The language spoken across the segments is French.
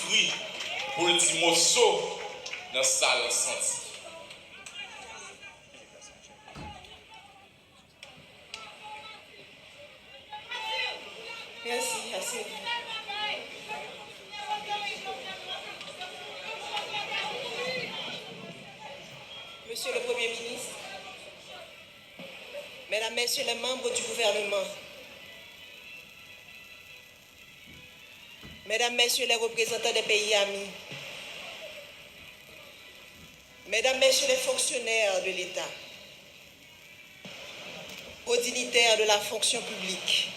cri pour le petit morceau dans la salle senti. Merci, merci. Monsieur le Premier ministre, Mesdames, Messieurs les membres du gouvernement, Mesdames, Messieurs les représentants des pays amis, Mesdames, Messieurs les fonctionnaires de l'État, aux dignitaires de la fonction publique,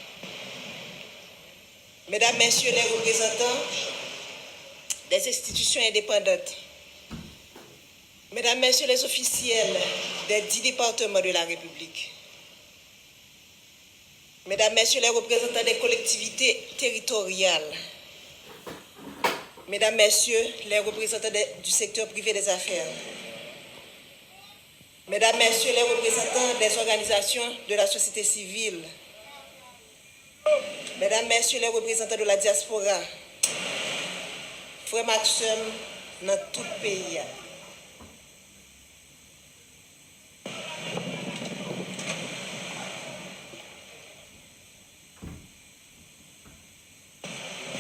Mesdames, Messieurs les représentants des institutions indépendantes, Mesdames, Messieurs les officiels des 10 départements de la République, Mesdames, Messieurs les représentants des collectivités territoriales, Mesdames, Messieurs les représentants du secteur privé des affaires, Mesdames, Messieurs les représentants des organisations de la société civile, Mesdames, Messieurs les représentants de la diaspora, frères Mathieu dans tout le pays.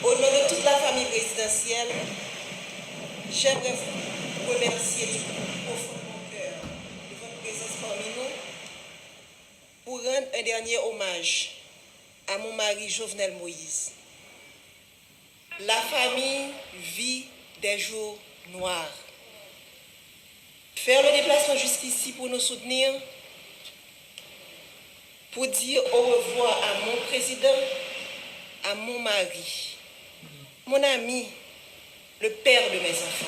Au nom de toute la famille présidentielle, j'aimerais vous remercier du profond de mon cœur de votre présence parmi nous pour rendre un dernier hommage à mon mari Jovenel Moïse. La famille vit des jours noirs. Faire le déplacement jusqu'ici pour nous soutenir, pour dire au revoir à mon président, à mon mari, mon ami, le père de mes enfants,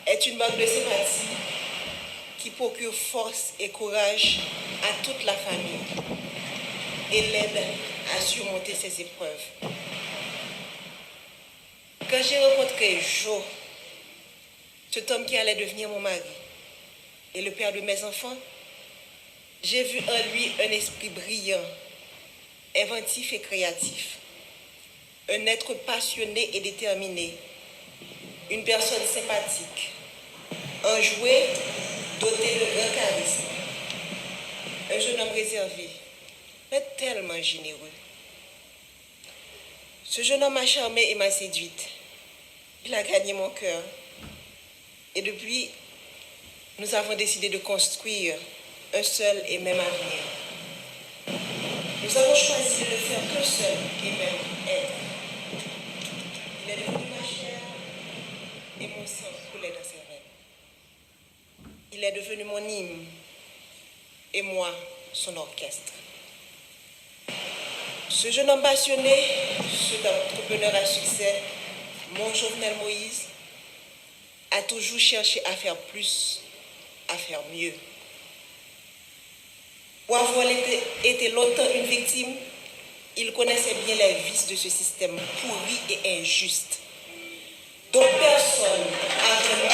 est une marque de sympathie qui procure force et courage à toute la famille et l'aide à surmonter ces épreuves. Quand j'ai rencontré Joe, cet homme qui allait devenir mon mari et le père de mes enfants, j'ai vu en lui un esprit brillant, inventif et créatif, un être passionné et déterminé, une personne sympathique, enjoué, doté de grand charisme, un jeune homme réservé, mais tellement généreux. Ce jeune homme m'a charmée et m'a séduite. Il a gagné mon cœur. Et depuis, nous avons décidé de construire un seul et même avenir. Nous avons choisi de ne faire qu'un seul et même être. Il est devenu ma chair et mon sang coulait dans ses veines. Il est devenu mon hymne et moi son orchestre. Ce jeune homme passionné, cet entrepreneur à succès, mon Jovenel Moïse, a toujours cherché à faire plus, à faire mieux. Pour avoir été longtemps une victime, il connaissait bien les vices de ce système pourri et injuste, dont personne avant lui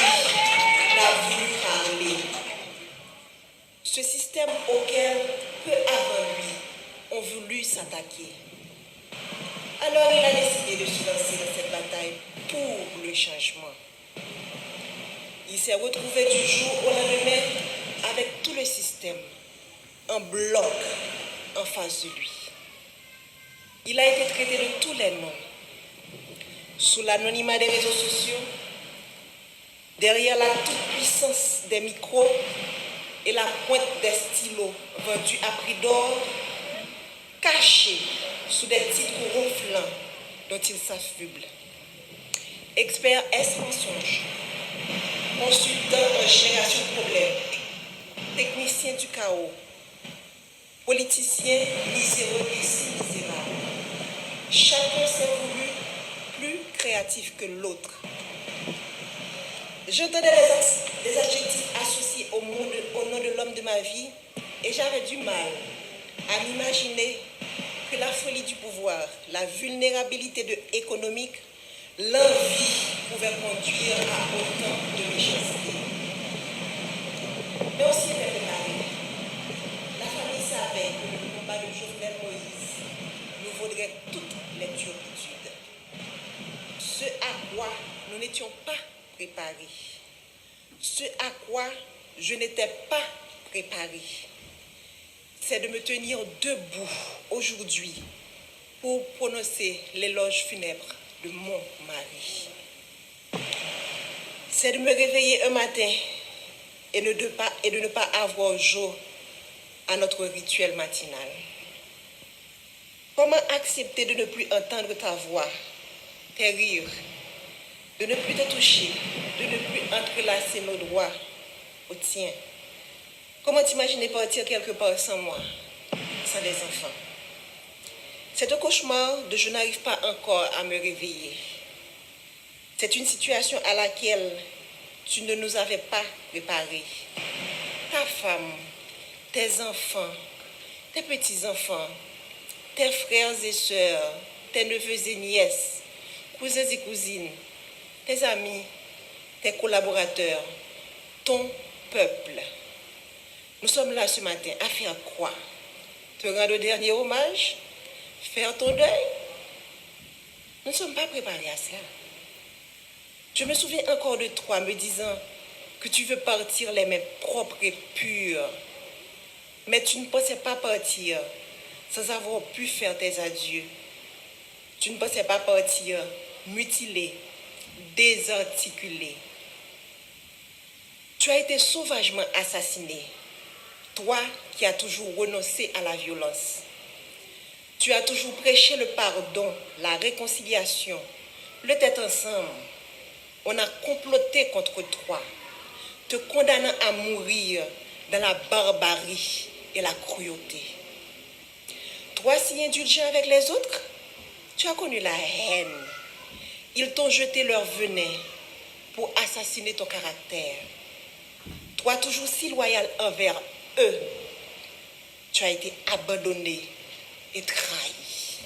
n'a voulu parler. Ce système auquel peu avant lui ont voulu s'attaquer. Alors il a décidé de se lancer dans cette bataille pour le changement. Il s'est retrouvé du jour au lendemain avec tout le système en bloc en face de lui. Il a été traité de tous les noms, sous l'anonymat des réseaux sociaux, derrière la toute-puissance des micros et la pointe des stylos vendus à prix d'or, caché sous des titres ronflants dont il s'affuble. Expert S-mensonge, consultant en génération de problèmes, technicien du chaos, politicien miséreux et si misérable. Chacun s'est voulu plus créatif que l'autre. J'entendais des adjectifs associés au nom de l'homme de ma vie et j'avais du mal à m'imaginer que la folie du pouvoir, la vulnérabilité économique, l'envie pouvait conduire à autant de méchanceté. Mais aussi était préparé. La famille savait que le combat de Jovenel Moïse nous vaudrait toutes les turpitudes. Ce à quoi nous n'étions pas préparés, ce à quoi je n'étais pas préparée, c'est de me tenir debout aujourd'hui pour prononcer l'éloge funèbre de mon mari. C'est de me réveiller un matin et de ne pas avoir jour à notre rituel matinal. Comment accepter de ne plus entendre ta voix, tes rires, de ne plus te toucher, de ne plus entrelacer nos doigts au tien? Comment t'imaginer partir quelque part sans moi, sans des enfants? C'est un cauchemar de je n'arrive pas encore à me réveiller. C'est une situation à laquelle tu ne nous avais pas préparés. Ta femme, tes enfants, tes petits-enfants, tes frères et sœurs, tes neveux et nièces, cousins et cousines, tes amis, tes collaborateurs, ton peuple. Nous sommes là ce matin à faire quoi? Te rendre le dernier hommage? Faire ton deuil? Nous ne sommes pas préparés à cela. Je me souviens encore de toi me disant que tu veux partir les mains propres et pures. Mais tu ne pensais pas partir sans avoir pu faire tes adieux. Tu ne pensais pas partir mutilé, désarticulé. Tu as été sauvagement assassiné. Toi qui as toujours renoncé à la violence. Tu as toujours prêché le pardon, la réconciliation, le tête ensemble. On a comploté contre toi, te condamnant à mourir dans la barbarie et la cruauté. Toi si indulgent avec les autres, tu as connu la haine. Ils t'ont jeté leur venin pour assassiner ton caractère. Toi toujours si loyal envers eux, tu as été abandonné et trahi.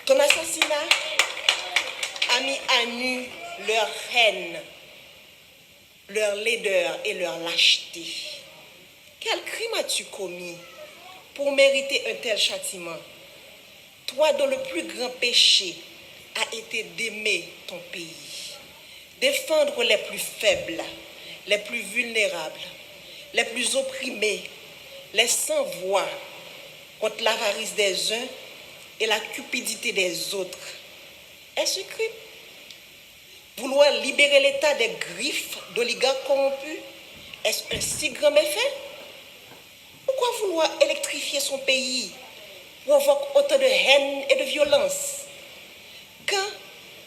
Ton assassinat a mis à nu leur haine, leur laideur et leur lâcheté. Quel crime as-tu commis pour mériter un tel châtiment? Toi dont le plus grand péché a été d'aimer ton pays, défendre les plus faibles, les plus vulnérables, les plus opprimés, les sans voix, contre l'avarice des uns et la cupidité des autres. Est-ce un crime? Vouloir libérer l'État des griffes d'oligarques corrompus, est-ce un si grand méfait? Pourquoi vouloir électrifier son pays provoque autant de haine et de violence? Quand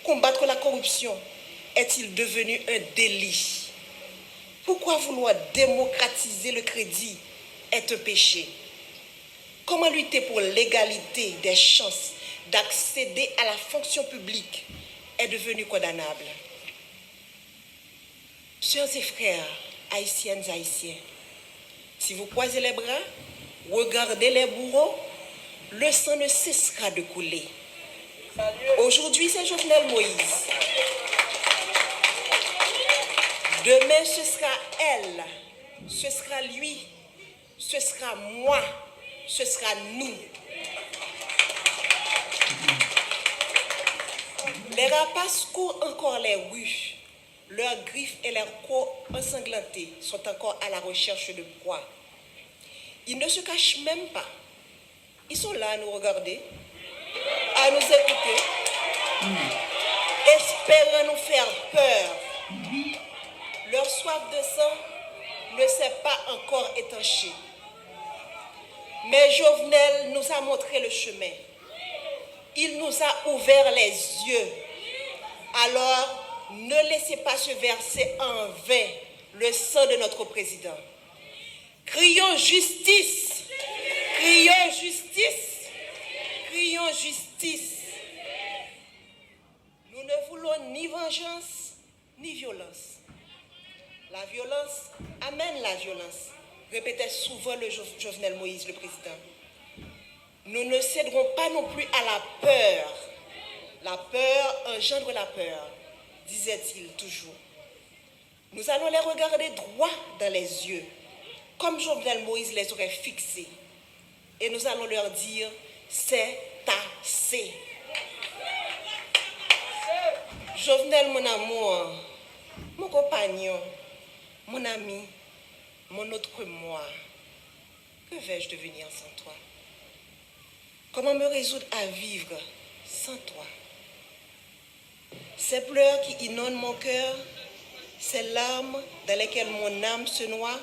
combattre la corruption est-il devenu un délit? Pourquoi vouloir démocratiser le crédit est un péché? Comment lutter pour l'égalité des chances d'accéder à la fonction publique est devenu condamnable? Sœurs et frères, haïtiennes et haïtiens, si vous croisez les bras, regardez les bourreaux, le sang ne cessera de couler. Aujourd'hui, c'est Jovenel Moïse. Demain, ce sera elle, ce sera lui, ce sera moi, ce sera nous. Les rapaces courent encore les rues. Leurs griffes et leurs crocs ensanglantés sont encore à la recherche de proie. Ils ne se cachent même pas. Ils sont là à nous regarder, à nous écouter, espérant nous faire peur. Leur soif de sang ne s'est pas encore étanchée. Mais Jovenel nous a montré le chemin. Il nous a ouvert les yeux. Alors, ne laissez pas se verser en vain le sang de notre président. Crions justice! Crions justice! Crions justice! Nous ne voulons ni vengeance, ni violence. La violence amène la violence, répétait souvent le Jovenel Moïse, le président. Nous ne céderons pas non plus à la peur. La peur engendre la peur, disait-il toujours. Nous allons les regarder droit dans les yeux, comme Jovenel Moïse les aurait fixés. Et nous allons leur dire, c'est assez. Jovenel, mon amour, mon compagnon, mon ami, mon autre moi, que vais-je devenir sans toi? Comment me résoudre à vivre sans toi? Ces pleurs qui inondent mon cœur, ces larmes dans lesquelles mon âme se noie,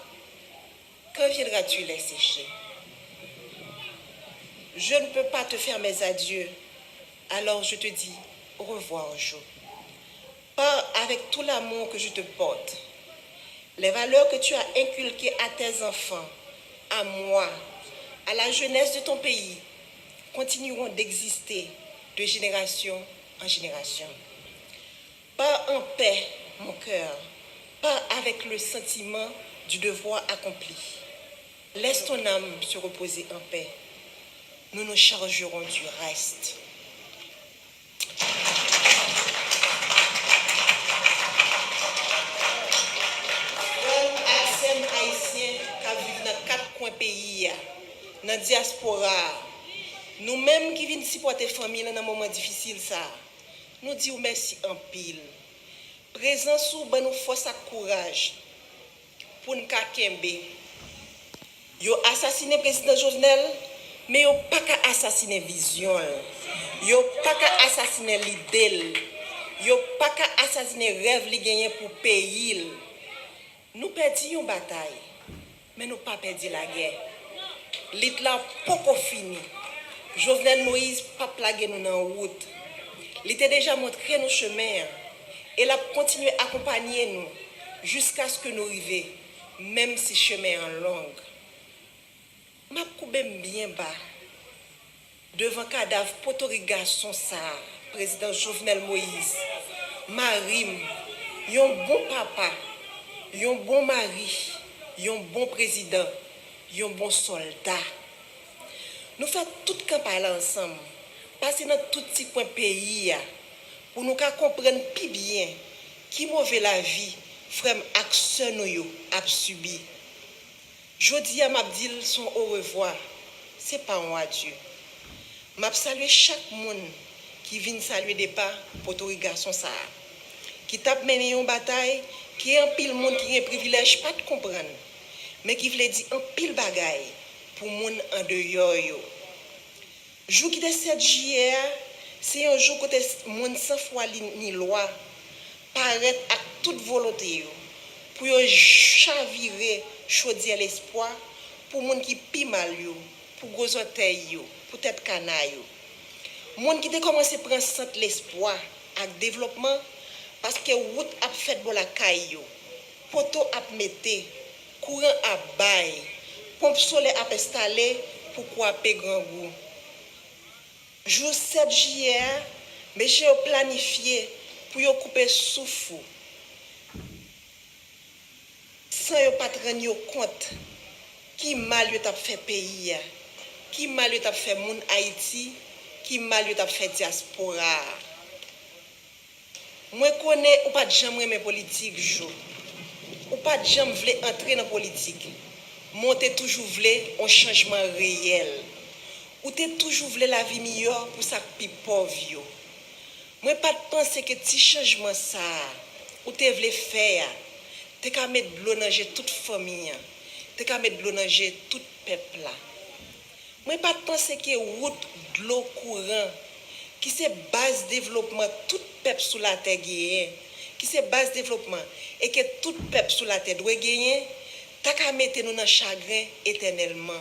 quand viendras-tu les sécher? Je ne peux pas te faire mes adieux, alors je te dis au revoir, Jo. Pars avec tout l'amour que je te porte. Les valeurs que tu as inculquées à tes enfants, à moi, à la jeunesse de ton pays, continueront d'exister de génération en génération. Pars en paix, mon cœur. Pars avec le sentiment du devoir accompli. Laisse ton âme se reposer en paix. Nous nous chargerons du reste. Haïtiens qui vivent dans 4 coins pays, dans la diaspora, nous-mêmes qui venons supporter la famille dans un moment difficile, nous disons merci en pile. Présent sous nous force et courage pour nous kembe. Yo assassiné le président Jovenel, mais yo pas qu'à assassiner vision. Yo pas qu'à assassiner l'idée. Yo pas qu'à assassiner rêve li gagné pour pays. Nous perdons une bataille, mais nous pas perdu la guerre. L'État pas fini. Jovenel Moïse pas plagué nous dans la route. Il était déjà montré nos chemins. Et il a continué à accompagner nous jusqu'à ce que nous arrivions, même si le chemin est long. Je suis bien bas devant le cadavre potorigasson ça, président Jovenel Moïse. Marim, un bon papa, un bon mari, un bon président, un bon soldat. Nous faisons toute campagne ensemble, passer dans tout petit coin pays pour nous comprendre plus bien qui mauvais la vie, frère action nous a subi. Jodi a m'a dit son au revoir, c'est pas un adieu. M'a salué chaque monde qui vient saluer des pas pour tous les garçons ça. Qui tape mené une bataille, qui est un pile monde qui a un privilège pas de comprendre, mais qui veut dire un pile bagaille pour monde en dehors yo. Jour qui est 7 juillet, c'est un jour que monde sans foi ni loi paraît à toute volonté yo pour chavirer chaudier l'espoir pour monde qui pi mal yo, pour gros orteil yo, pour tête canaille yo. Monde qui a commencé à prendre centre l'espoir avec développement parce que route a fait pour la caille yo, poteau a metté, courant a bail, pompe solaire a installé pour couper grand goût. Jour 7 juillet, mais j'ai planifié pour yo couper souffle. Sans yo pas rendre compte qui mal yo t'a fait pays, qui mal yo t'a fait moun Haïti, qui mal yo t'a fait diaspora. Moi connais ou pas jamais aimer politique jo. Ou pas jamais vle entrer dans politique. Monter toujours vle un changement réel. Ou t'es toujours vle la vie meilleure pour ça pi pauvre yo. Moi pas penser que petit changement ça ou t'es vle faire. T'es qu'à mettre de l'eau dans toute famille. T'es qu'à mettre de l'eau dans tout peuple là. Moi pas penser que route de l'eau courant qui c'est base développement tout peuple sur la terre gagne, qui c'est base développement et que tout peuple sur la terre doit gagner, t'as qu'à mettre nous dans chagrin éternellement.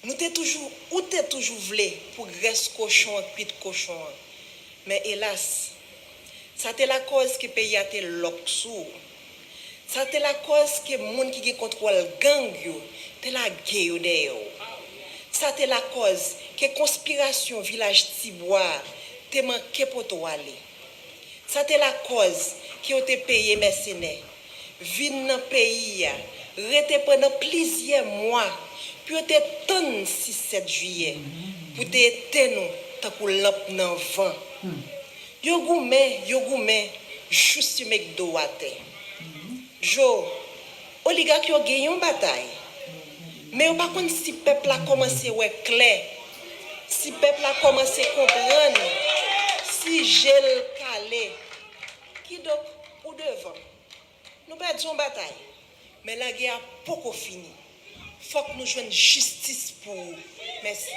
Nous t'es toujours ou t'es toujours voulu pour graisse cochon, cuite cochon. Mais hélas, ça c'est la cause que pays a été loxou. Ça c'est la cause que monde qui contrôle gang yo, c'est la guerre d'ailleurs. Ça c'est la cause que conspiration village Tibois te manqué pour toi aller. Ça c'est la cause qui ont été payé mercenaires. Vinn dans pays rete pendant plusieurs mois puis te tonne 6-7 juillet pour te éteindre tant que lampe dans vent. Yo goumé juste mec do wate. Jo oligarque yo gagné une bataille. Mais par contre si peuple a commencé ouais clair, si peuple a commencé à comprendre, si j'ai calé, qui donc ou devant, nous perdons une bataille. Mais la guerre n'a pas fini. Il faut que nous jouions justice pour. Merci.